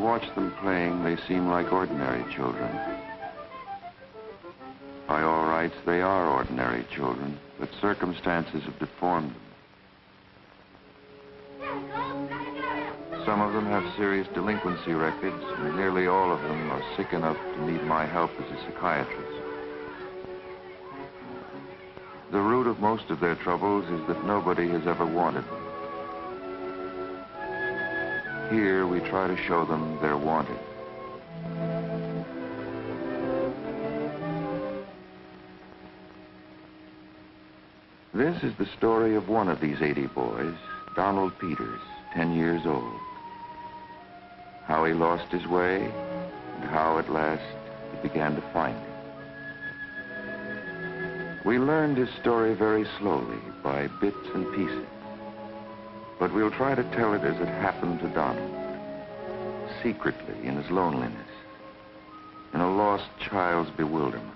watch them playing, they seem like ordinary children. By all rights, they are ordinary children, but circumstances have deformed them. Some of them have serious delinquency records, and nearly all of them are sick enough to need my help as a psychiatrist. The root of most of their troubles is that nobody has ever wanted them. Here, we try to show them they're wanted. This is the story of one of these 80 boys, Donald Peters, 10 years old. How he lost his way, and how at last he began to find it. We learned his story very slowly, by bits and pieces. But we'll try to tell it as it happened to Donald, secretly in his loneliness, in a lost child's bewilderment.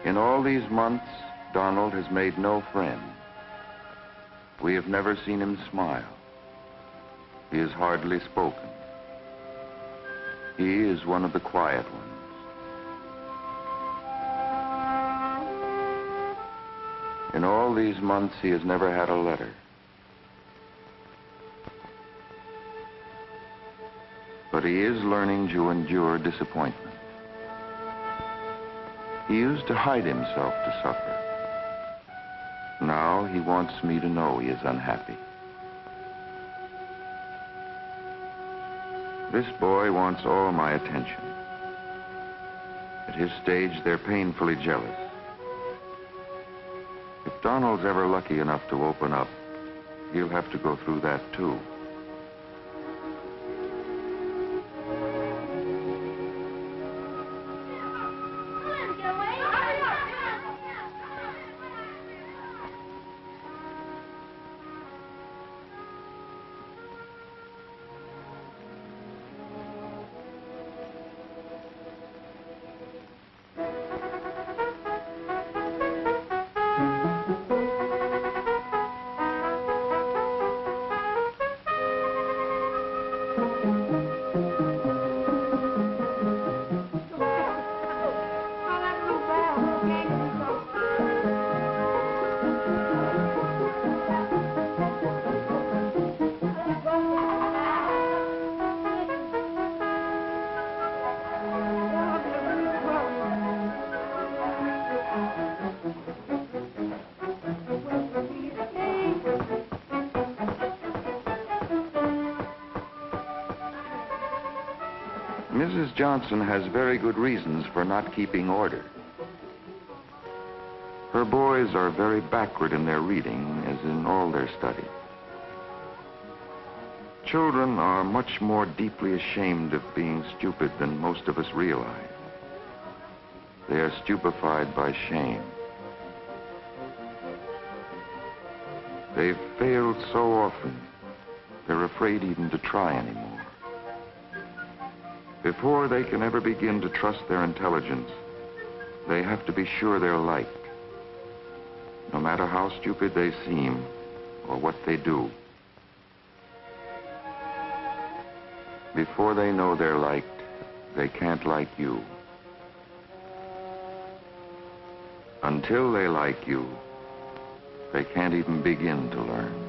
In all these months, Donald has made no friends. We have never seen him smile. He has hardly spoken. He is one of the quiet ones. In all these months, he has never had a letter. But he is learning to endure disappointment. He used to hide himself to suffer. Now he wants me to know he is unhappy. This boy wants all my attention. At his stage, they're painfully jealous. If Donald's ever lucky enough to open up, he'll have to go through that too. Mrs. Johnson has very good reasons for not keeping order. Her boys are very backward in their reading, as in all their study. Children are much more deeply ashamed of being stupid than most of us realize. They are stupefied by shame. They've failed so often, they're afraid even to try anymore. Before they can ever begin to trust their intelligence, they have to be sure they're liked, no matter how stupid they seem or what they do. Before they know they're liked, they can't like you. Until they like you, they can't even begin to learn.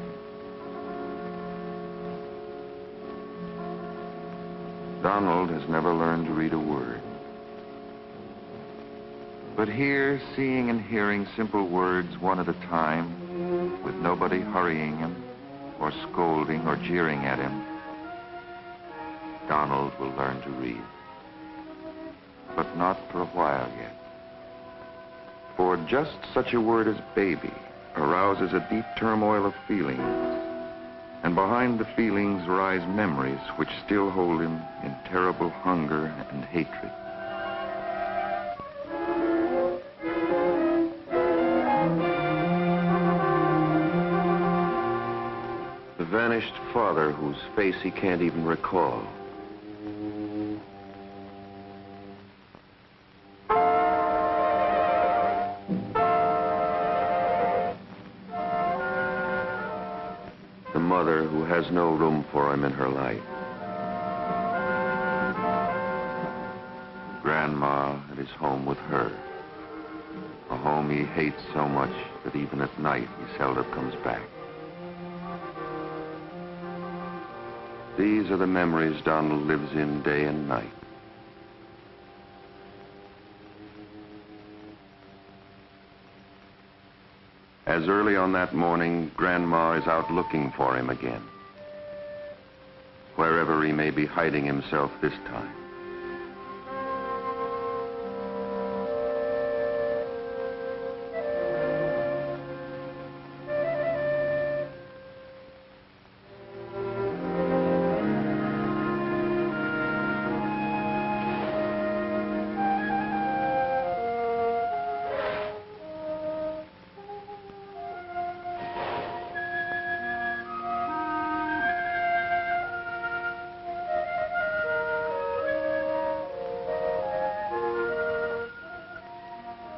Donald has never learned to read a word. But here, seeing and hearing simple words one at a time, with nobody hurrying him, or scolding or jeering at him, Donald will learn to read. But not for a while yet. For just such a word as baby arouses a deep turmoil of feelings. And behind the feelings rise memories which still hold him in terrible hunger and hatred. whose face he can't even recall. The mother who has no room for him in her life. Grandma at his home with her. A home he hates so much that even at night he seldom comes back. These are the memories Donald lives in day and night. As early on that morning, Grandma is out looking for him again, wherever he may be hiding himself this time.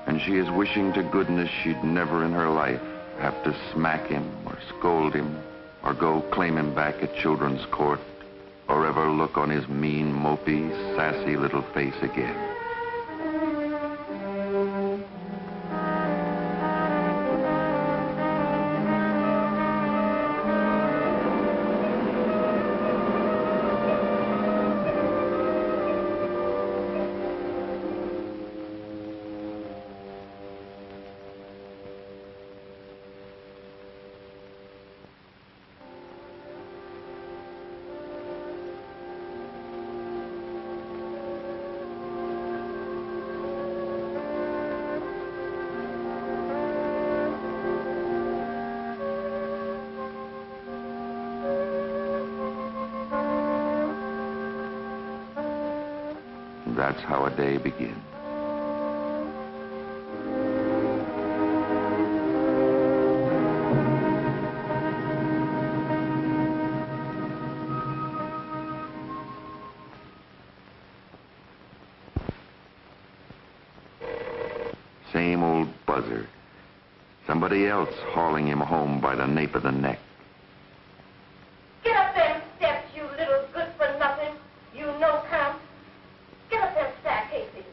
And she is wishing to goodness she'd never in her life have to smack him or scold him or go claim him back at children's court or ever look on his mean, mopey, sassy little face again. That's how a day begins. Same old buzzer. Somebody else hauling him home by the nape of the neck. Get up them steps, you little good-for-nothing. You no-count. Get up them staircases.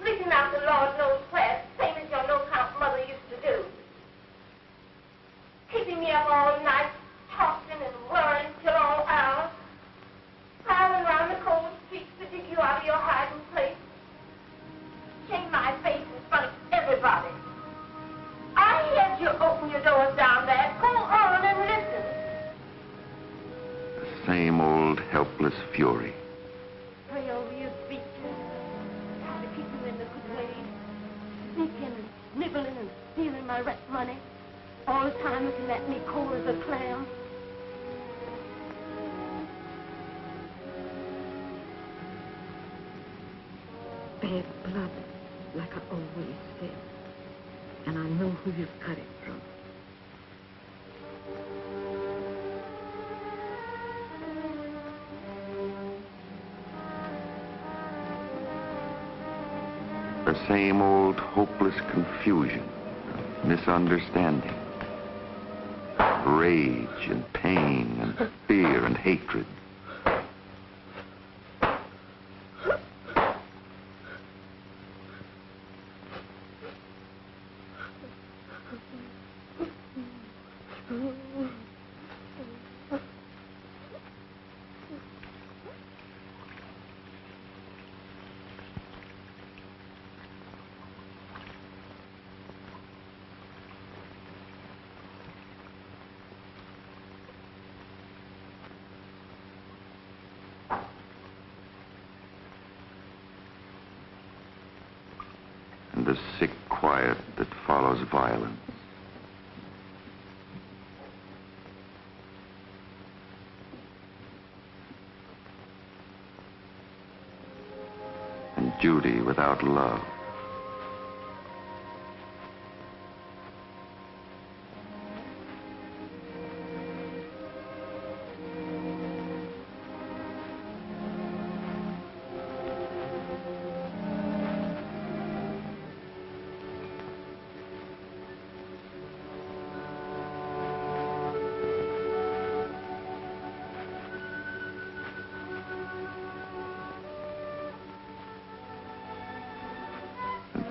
Leaking out the Lord knows where, same as your no-count mother used to do. Keeping me up all night, tossing and whirring till all hours. Prowling around the cold streets to dig you out of your hiding place. Shame my face in front of everybody. I heard you open your doors down there. Go on and listen. The same old helpless fury. Pray over your feet, try to keep you in the good ways. Sneaking and nibbling and stealing my rent money. All the time looking at me cold as a clam. Bad blood, like I always said. And I know who you've got it from. The same old hopeless confusion, misunderstanding, rage and pain and fear and hatred. And the sick quiet that follows violence. And duty without love.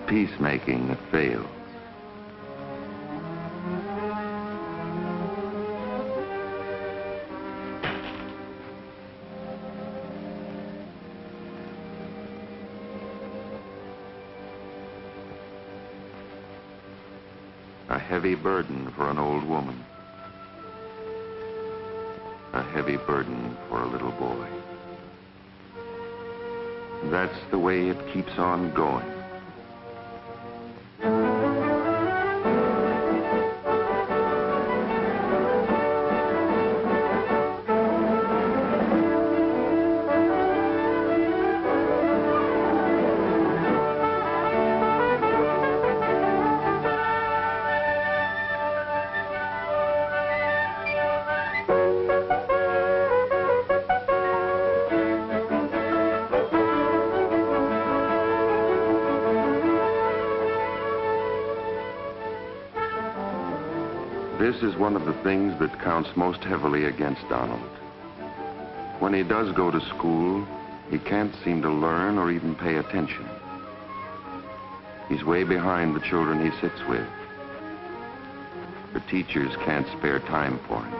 peacemaking that fails. A heavy burden for an old woman. A heavy burden for a little boy. That's the way it keeps on going. This is one of the things that counts most heavily against Donald. When he does go to school, he can't seem to learn or even pay attention. He's way behind the children he sits with. The teachers can't spare time for him.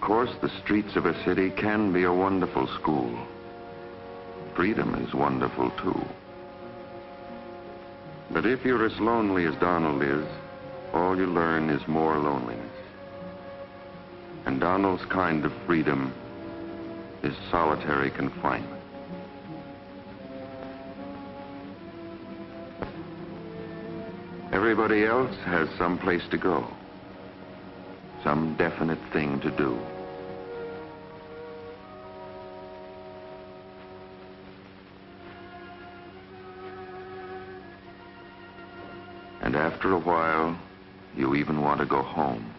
course, the streets of a city can be a wonderful school. Freedom is wonderful, too. But if you're as lonely as Donald is, all you learn is more loneliness. And Donald's kind of freedom is solitary confinement. Everybody else has some place to go, some definite thing to do. And after a while, you even want to go home.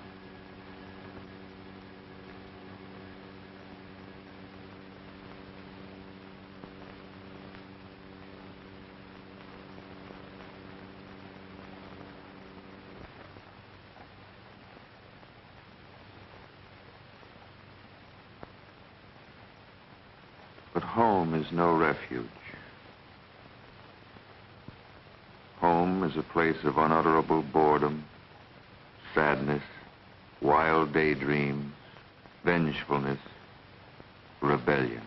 But home is no refuge. Home is a place of unutterable boredom, sadness, wild daydreams, vengefulness, rebellion.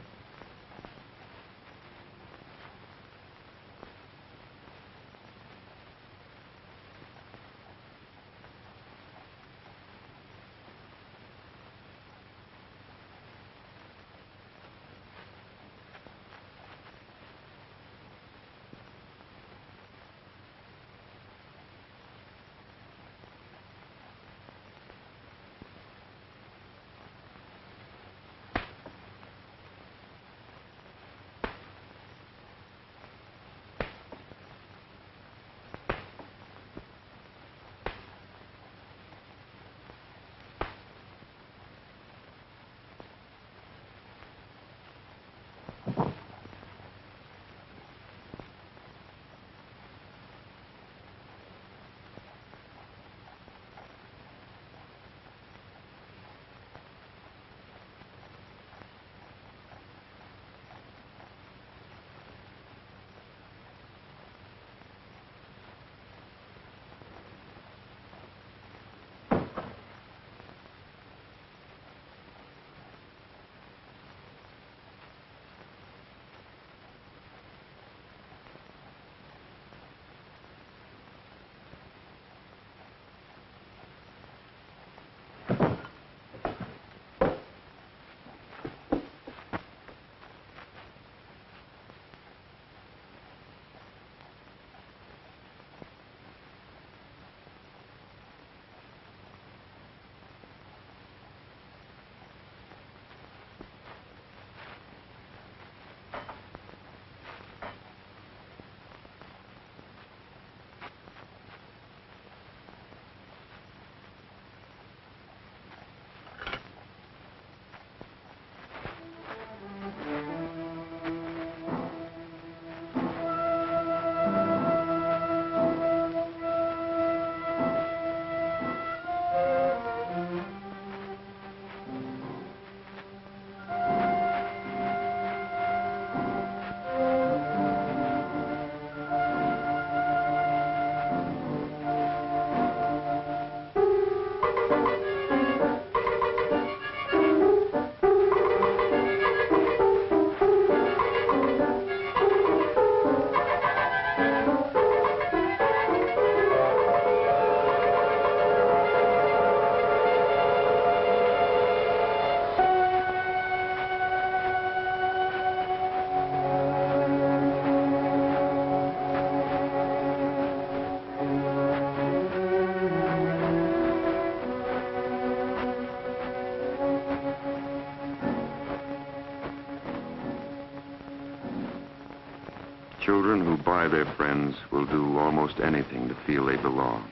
Children who buy their friends will do almost anything to feel they belong.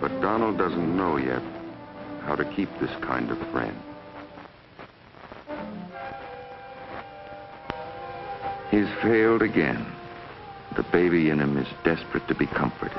But Donald doesn't know yet how to keep this kind of friend. He's failed again. The baby in him is desperate to be comforted.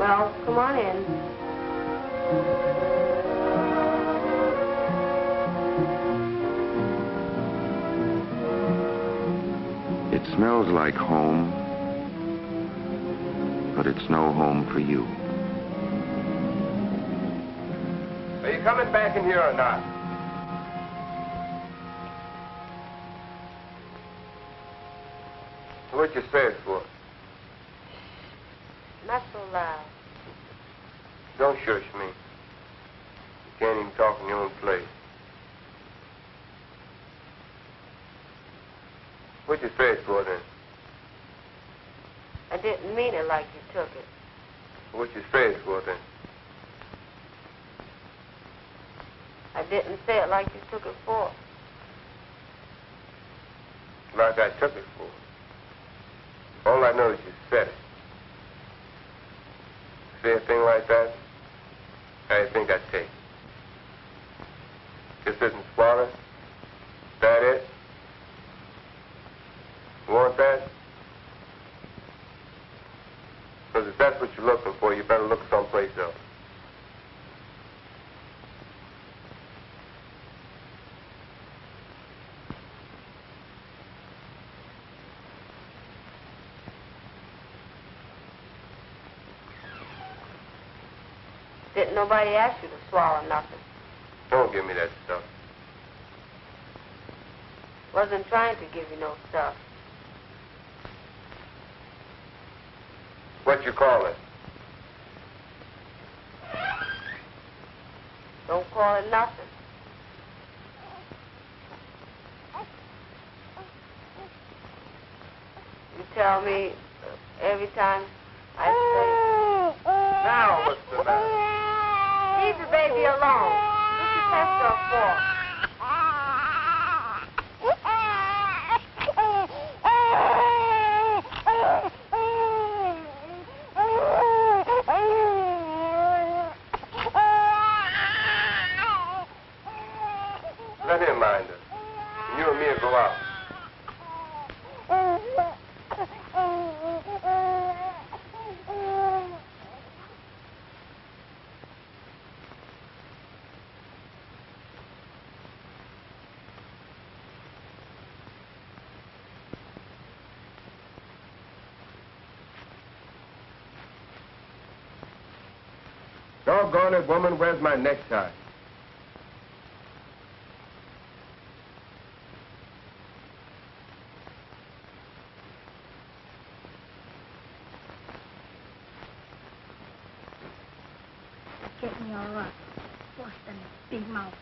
Well, come on in. It smells like home, but it's no home for you. Are you coming back in here or not? What you say it for? Not so loud. Don't shush me. You can't even talk in your own place. What you say it for then? I didn't mean it like you took it. What you say it for then? I didn't say it like you took it for. Like I took it for. All I know is you said it. Say a thing like that, how do you think I'd take it? Just isn't swallowed? That it? You want that? Because if that's what you're looking for, you better look someplace else. Didn't nobody ask you to swallow nothing. Don't give me that stuff. Wasn't trying to give you no stuff. What you call it? Don't call it nothing. You tell me every time I say, Now, what's the matter? leave the baby alone. What you test her for? Let him mind us. And you and me will go out. Doggone it, woman, where's my necktie? Get me all right. Worse than a big mouth.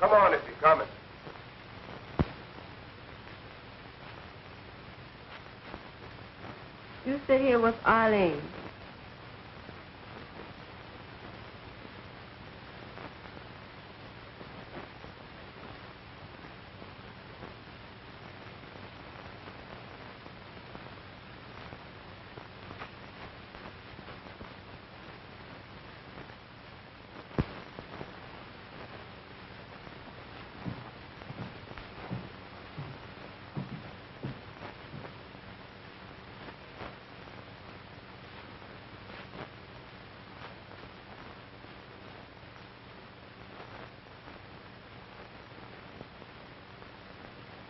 Come on if you're coming. You sit here with Arlene.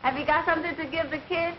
Have you got something to give the kids?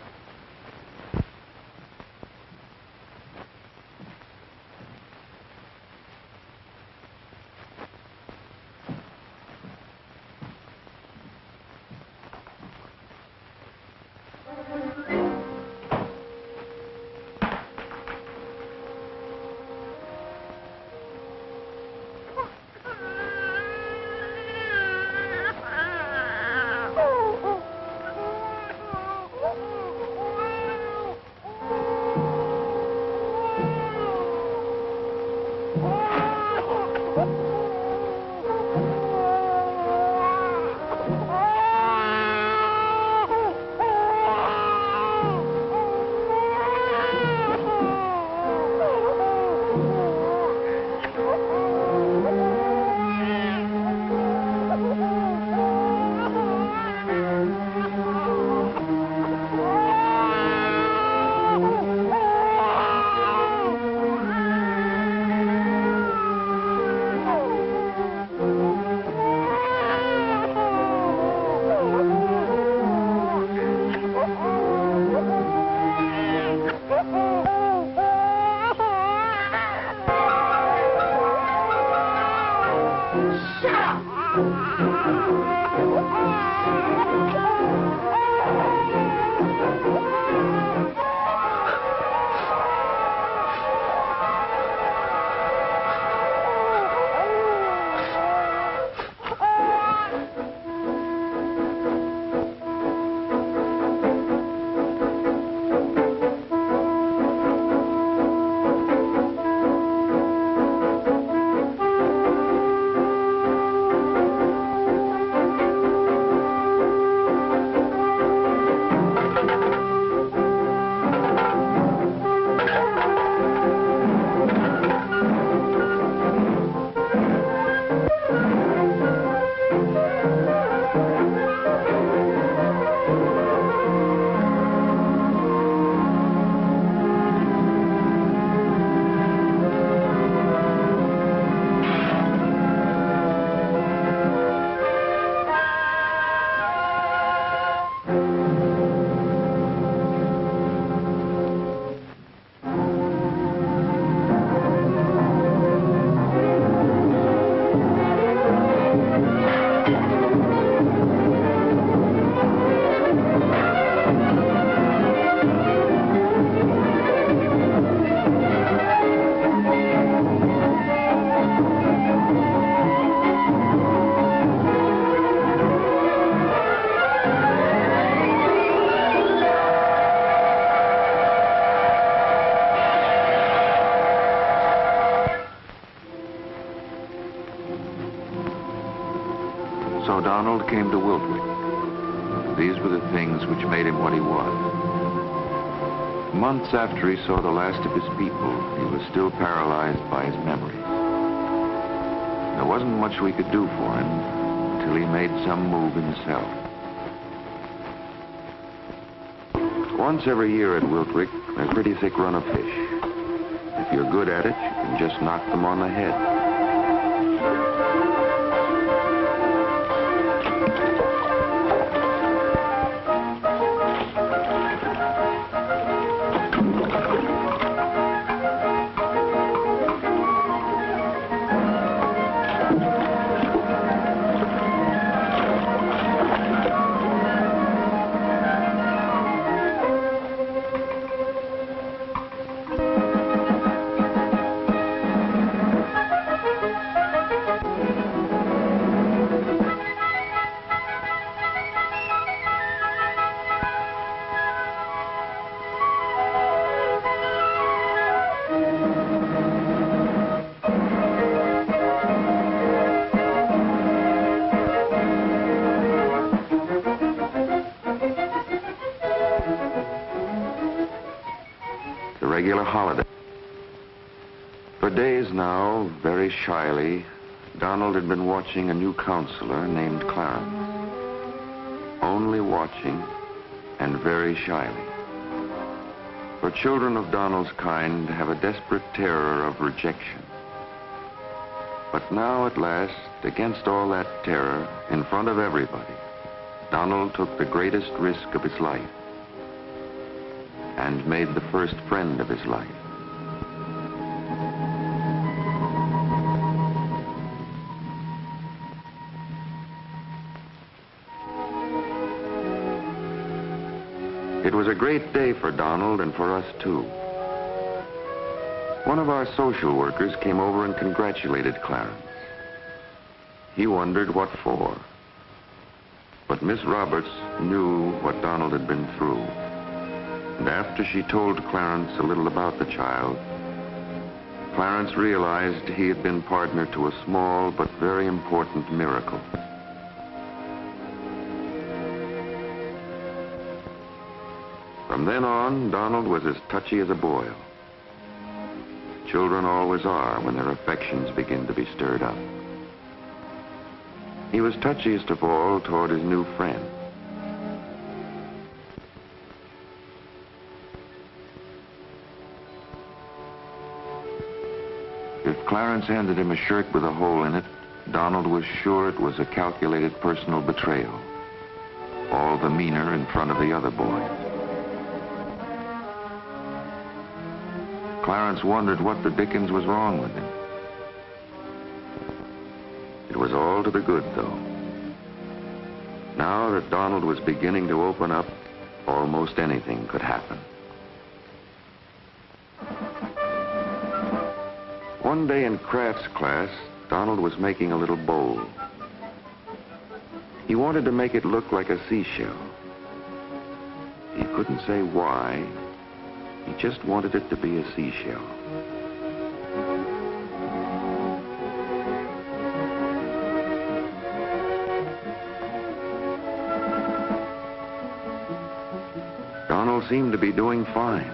So Donald came to Wiltwyck. These were the things which made him what he was. Months after he saw the last of his people, he was still paralyzed by his memories. There wasn't much we could do for him until he made some move himself. Once every year at Wiltwyck, there's a pretty thick run of fish. If you're good at it, you can just knock them on the head. Regular holiday. For days now, very shyly, Donald had been watching a new counselor named Clarence. Only watching and very shyly. For children of Donald's kind have a desperate terror of rejection. But now at last, against all that terror, in front of everybody, Donald took the greatest risk of his life and made the first friend of his life. It was a great day for Donald and for us too. One of our social workers came over and congratulated Clarence. He wondered what for. But Miss Roberts knew what Donald had been through. And after she told Clarence a little about the child, Clarence realized he had been partner to a small but very important miracle. From then on, Donald was as touchy as a boil. Children always are when their affections begin to be stirred up. He was touchiest of all toward his new friend. If Clarence handed him a shirt with a hole in it, Donald was sure it was a calculated personal betrayal. All the meaner in front of the other boys. Clarence wondered what the dickens was wrong with him. It was all to the good, though. Now that Donald was beginning to open up, almost anything could happen. One day in crafts class, Donald was making a little bowl. He wanted to make it look like a seashell. He couldn't say why. He just wanted it to be a seashell. Donald seemed to be doing fine.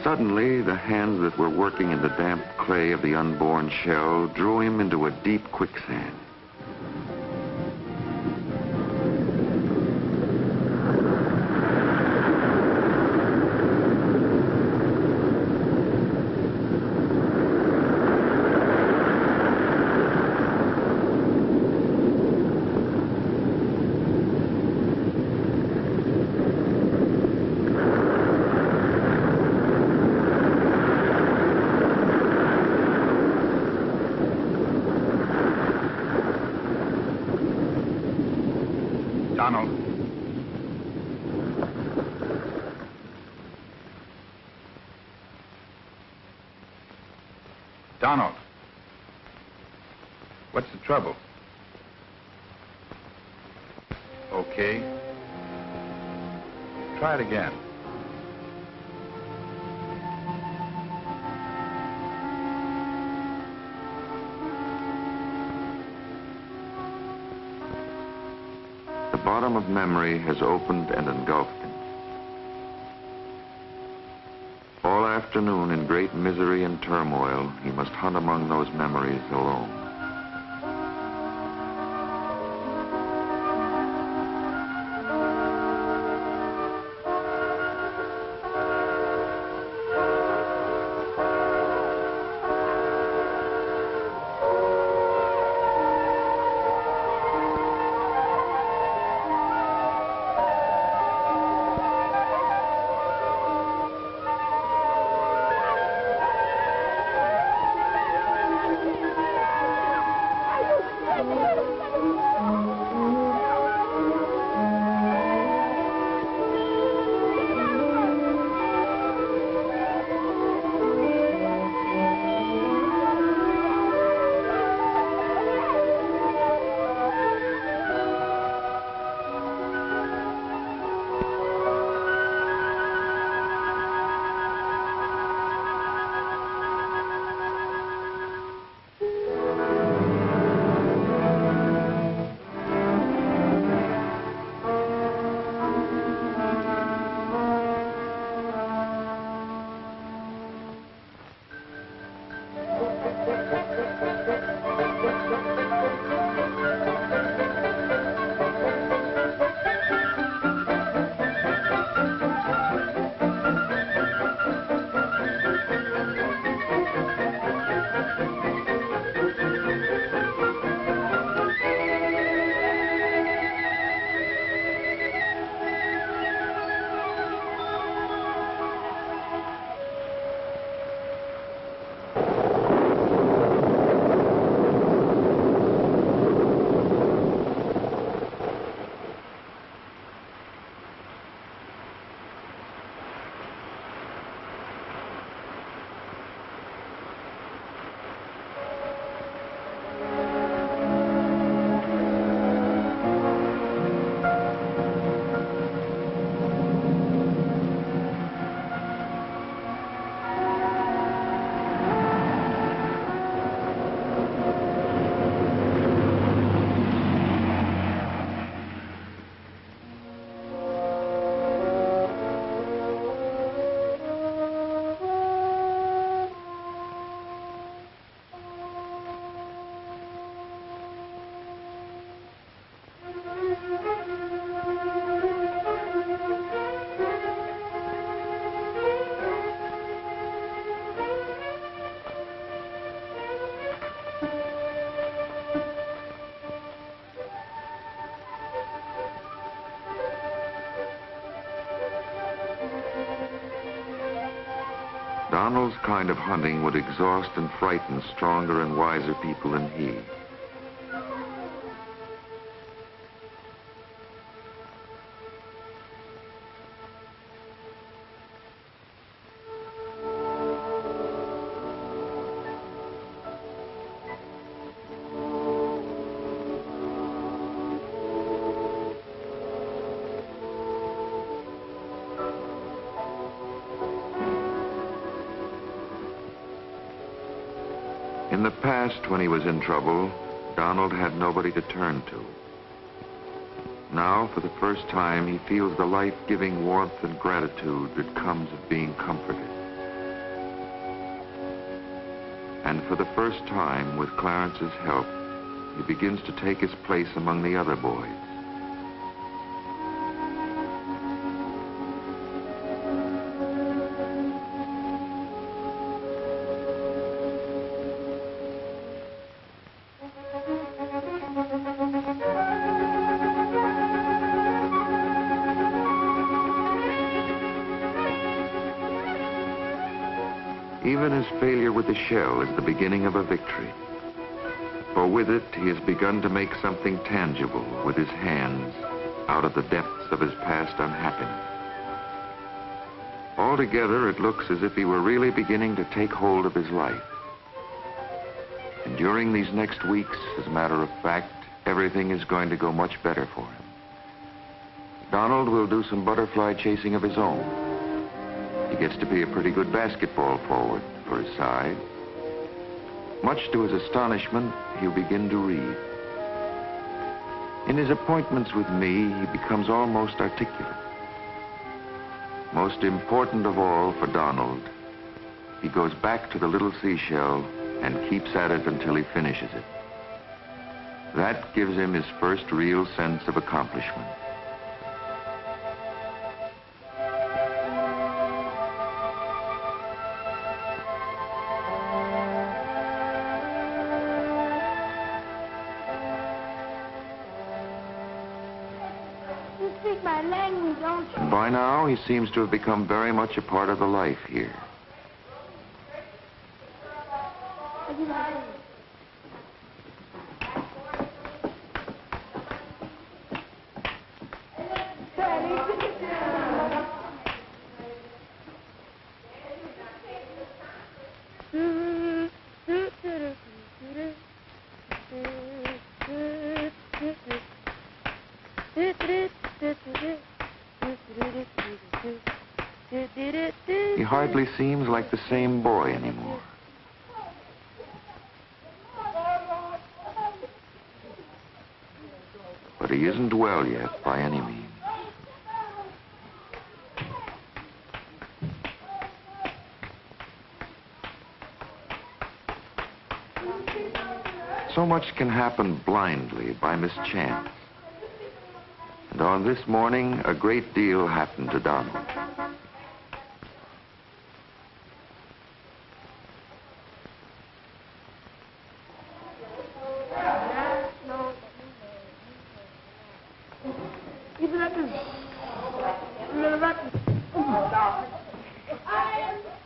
Suddenly, the hands that were working in the damp clay of the unborn shell drew him into a deep quicksand. Donald. Donald. What's the trouble? Okay. Try it again. The bottom of memory has opened and engulfed him. All afternoon, in great misery and turmoil, he must hunt among those memories alone. Donald's kind of hunting would exhaust and frighten stronger and wiser people than he. In the past, when he was in trouble, Donald had nobody to turn to. Now, for the first time, he feels the life-giving warmth and gratitude that comes of being comforted. And for the first time, with Clarence's help, he begins to take his place among the other boys. Even his failure with the shell is the beginning of a victory. For with it, he has begun to make something tangible with his hands out of the depths of his past unhappiness. Altogether, it looks as if he were really beginning to take hold of his life. And during these next weeks, as a matter of fact, everything is going to go much better for him. Donald will do some butterfly chasing of his own. He gets to be a pretty good basketball forward for his side. Much to his astonishment, he'll begin to read. In his appointments with me, he becomes almost articulate. Most important of all for Donald, he goes back to the little seashell and keeps at it until he finishes it. That gives him his first real sense of accomplishment. You speak my language, don't you? And by now, he seems to have become very much a part of the life here. What do you want to do? He hardly seems like the same boy anymore. But he isn't well yet by any means. So much can happen blindly by mischance. And on this morning, a great deal happened to Donald.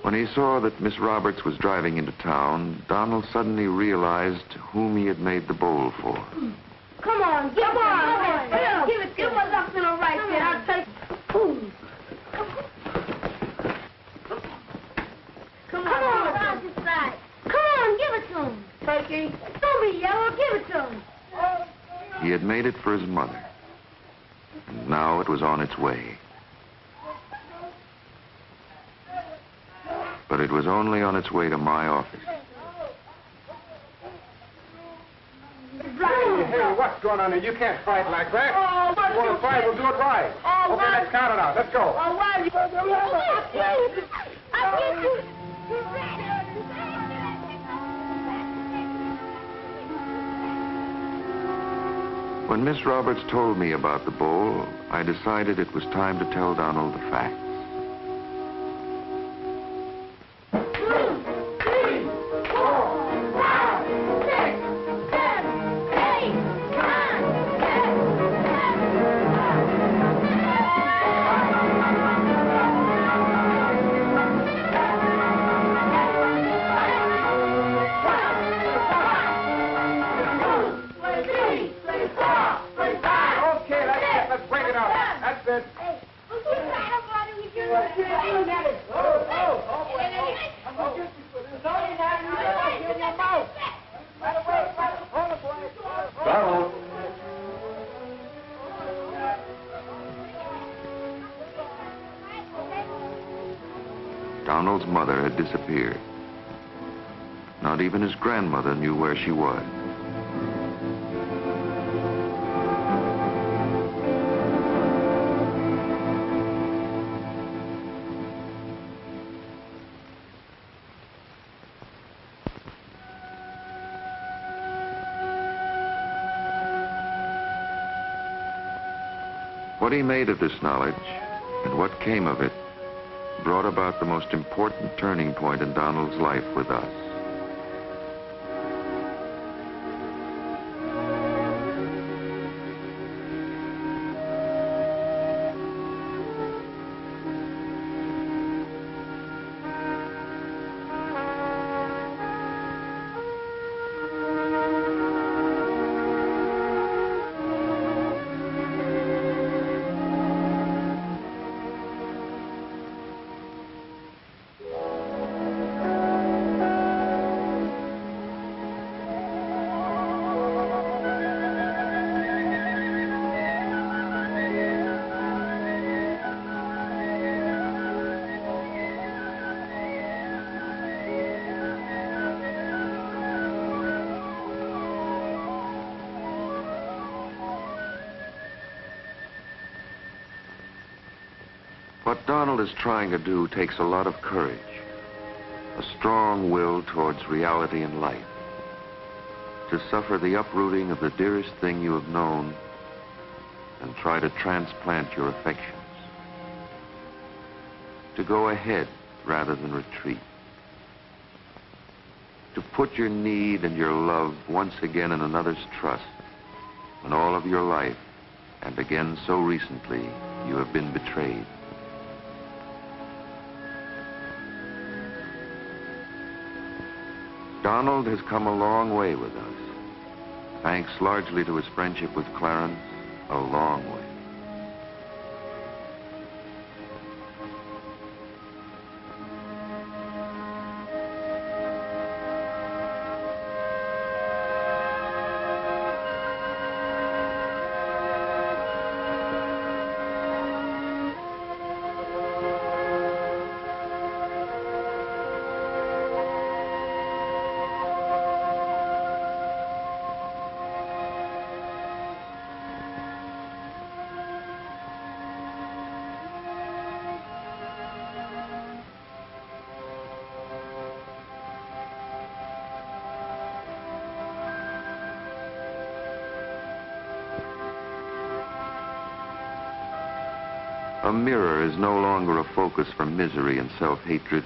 When he saw that Miss Roberts was driving into town, Donald suddenly realized whom he had made the bowl for. Come on, give on. Give it. Give what's up to the right there. I'll take. Ooh. Come on, round this side. Come on, give it to him. Turkey. Don't be yellow. Give it to him. He had made it for his mother. And now it was on its way. But it was only on its way to my office. Hey, what's going on here? You can't fight like that. Oh, If you want to fight, we'll do it right. Oh, Okay, let's count it out. Let's go. Oh, why are you... I get you. When Miss Roberts told me about the bowl, I decided it was time to tell Donald the facts. Donald. Donald's mother had disappeared. Not even his grandmother knew where she was. What he made of this knowledge and what came of it brought about the most important turning point in Donald's life with us. What Donald is trying to do takes a lot of courage, a strong will towards reality and life, to suffer the uprooting of the dearest thing you have known and try to transplant your affections, to go ahead rather than retreat, to put your need and your love once again in another's trust when all of your life, and again so recently, you have been betrayed. Donald has come a long way with us, thanks largely to his friendship with Clarence, a long way. A mirror is no longer a focus for misery and self-hatred,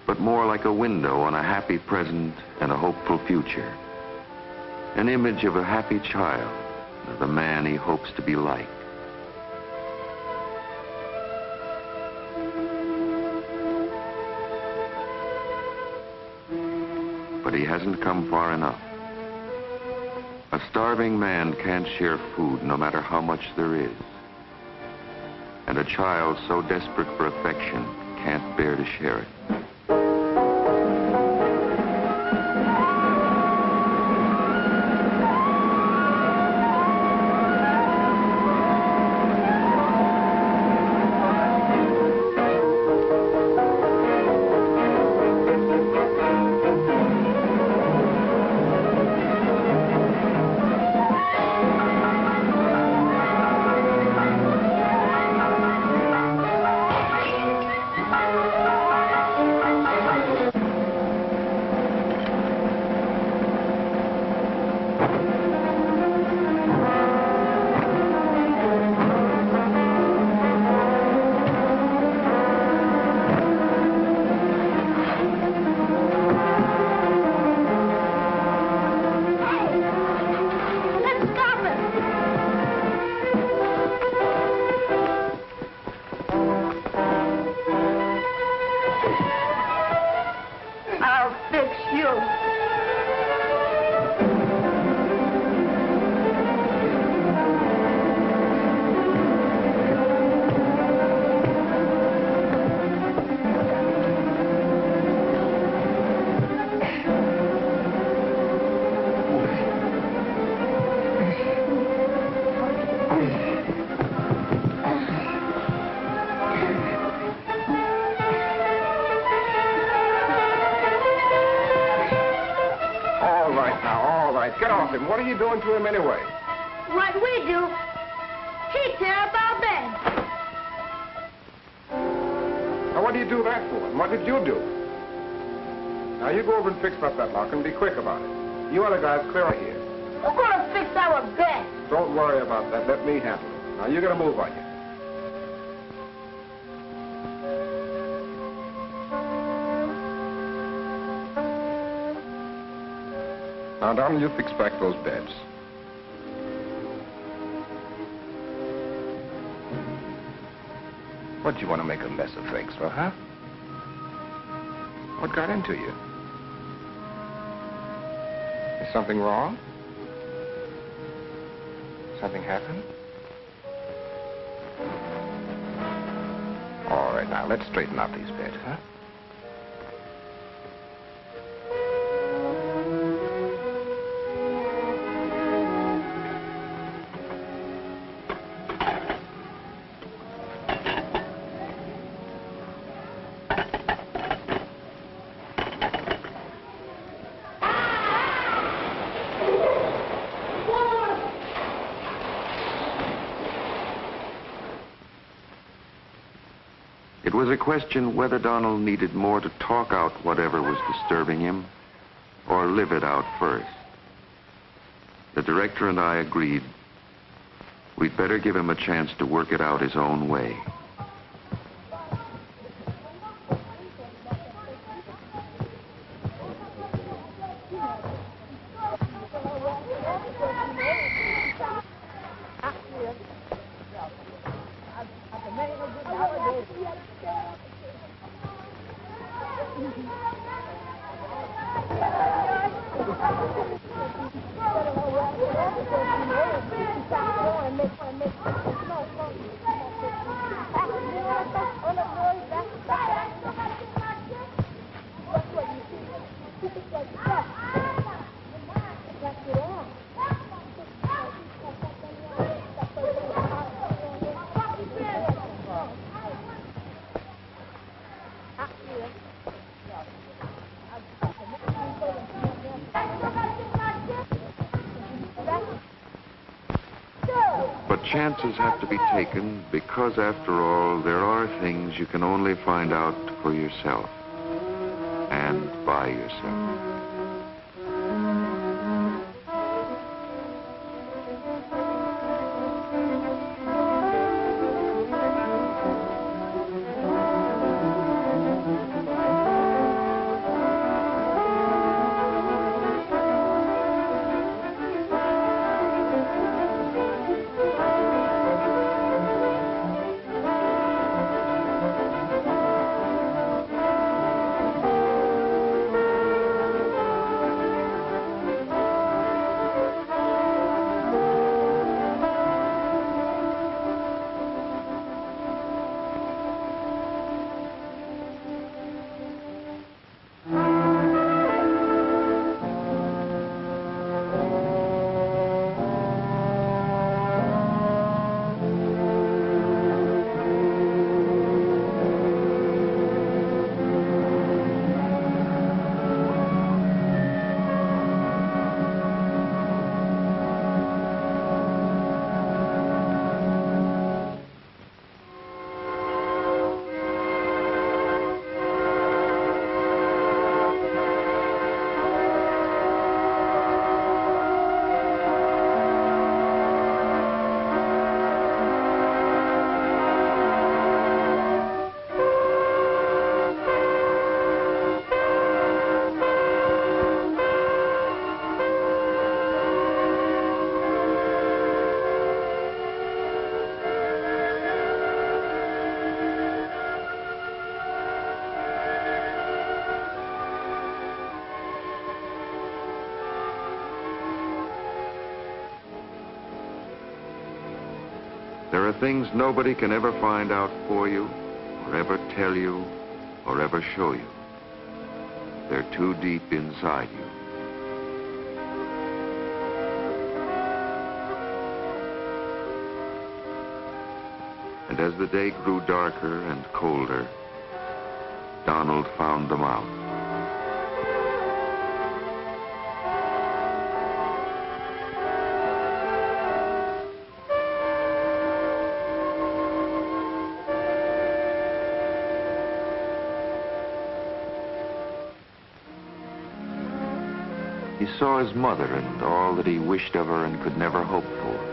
but more like a window on a happy present and a hopeful future. An image of a happy child, of the man he hopes to be like. But he hasn't come far enough. A starving man can't share food no matter how much there is. And a child so desperate for affection can't bear to share it. him. What are you doing to him anyway? What we do, he tear up our bed. Now, what do you do that for? And what did you do? Now, you go over and fix up that lock and be quick about it. You other guys, clear out here. We're going to fix our bed. Don't worry about that. Let me handle it. Now, you got to move on you. Now, Donald, you fix back those beds. What do you want to make a mess of things for, huh? What got into you? Is something wrong? Something happened? All right, now, let's straighten out these beds, huh? It was a question whether Donald needed more to talk out whatever was disturbing him, or live it out first. The director and I agreed we'd better give him a chance to work it out his own way. But chances have to be taken because, after all, there are things you can only find out for yourself and by yourself. There are things nobody can ever find out for you, or ever tell you, or ever show you. They're too deep inside you. And as the day grew darker and colder, Donald found them out. He saw his mother and all that he wished of her and could never hope for.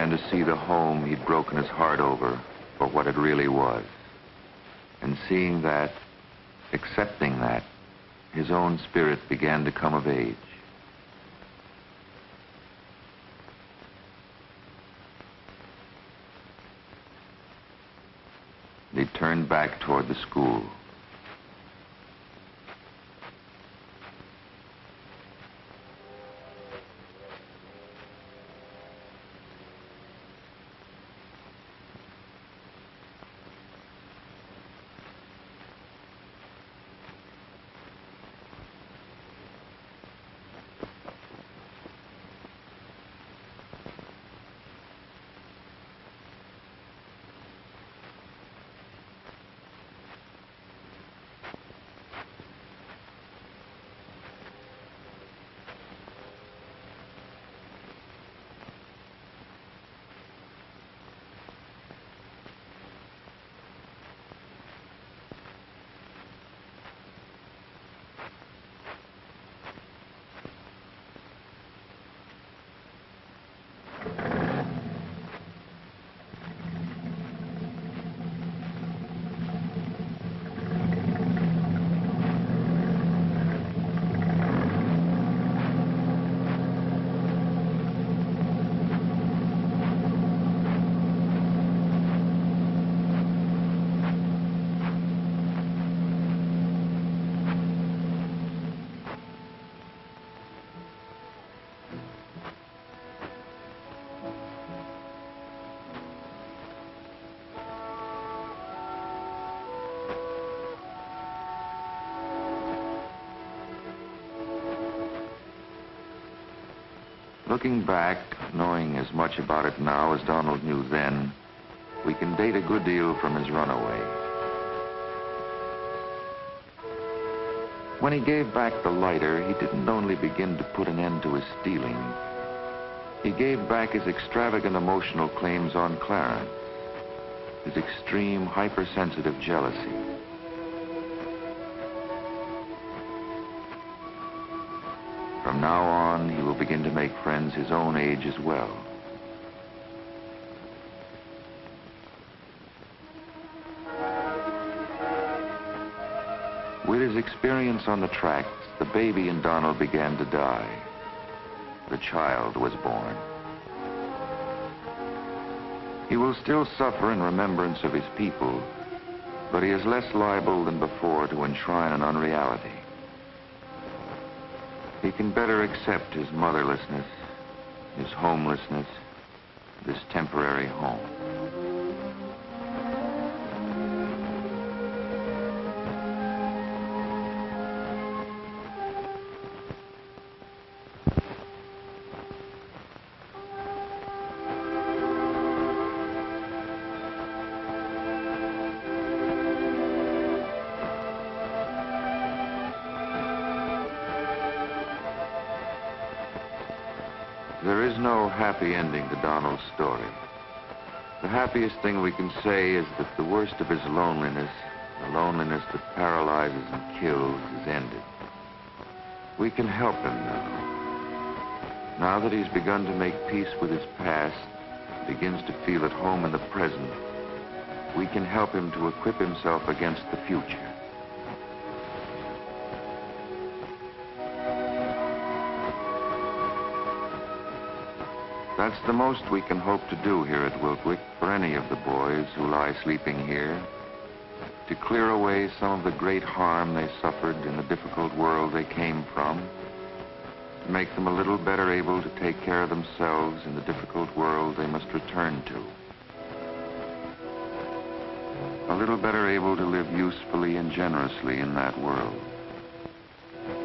To see the home he'd broken his heart over for what it really was. And seeing that, accepting that, his own spirit began to come of age. He turned back toward the school. Looking back, knowing as much about it now as Donald knew then, we can date a good deal from his runaway. When he gave back the lighter, he didn't only begin to put an end to his stealing. He gave back his extravagant emotional claims on Clarence, his extreme hypersensitive jealousy. From now on, he will begin to make friends his own age as well. With his experience on the tracks, the baby in Donald began to die. The child was born. He will still suffer in remembrance of his people, but he is less liable than before to enshrine an unreality. He can better accept his motherlessness, his homelessness, this temporary home. There is no happy ending to Donald's story. The happiest thing we can say is that the worst of his loneliness, the loneliness that paralyzes and kills, is ended. We can help him now. Now that he's begun to make peace with his past, begins to feel at home in the present, we can help him to equip himself against the future. That's the most we can hope to do here at Wiltwyck for any of the boys who lie sleeping here, to clear away some of the great harm they suffered in the difficult world they came from, to make them a little better able to take care of themselves in the difficult world they must return to. A little better able to live usefully and generously in that world.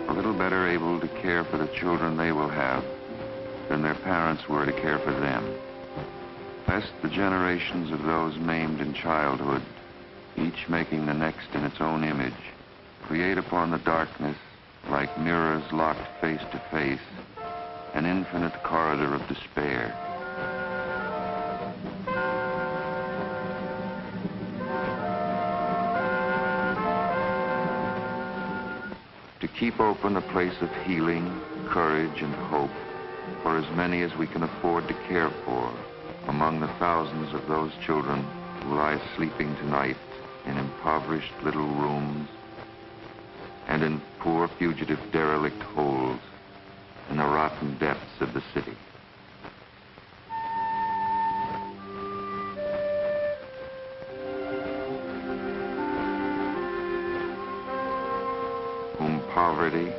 A little better able to care for the children they will have than their parents were to care for them. Lest the generations of those maimed in childhood, each making the next in its own image, create upon the darkness, like mirrors locked face to face, an infinite corridor of despair. To keep open a place of healing, courage, and hope for as many as we can afford to care for among the thousands of those children who lie sleeping tonight in impoverished little rooms and in poor fugitive derelict holes in the rotten depths of the city. Whom poverty,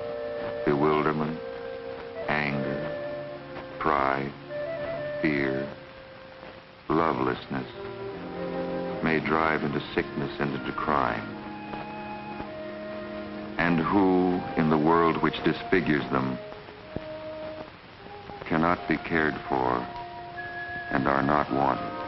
bewilderment, anger, pride, fear, lovelessness may drive into sickness and into crime, and who, in the world which disfigures them, cannot be cared for and are not wanted.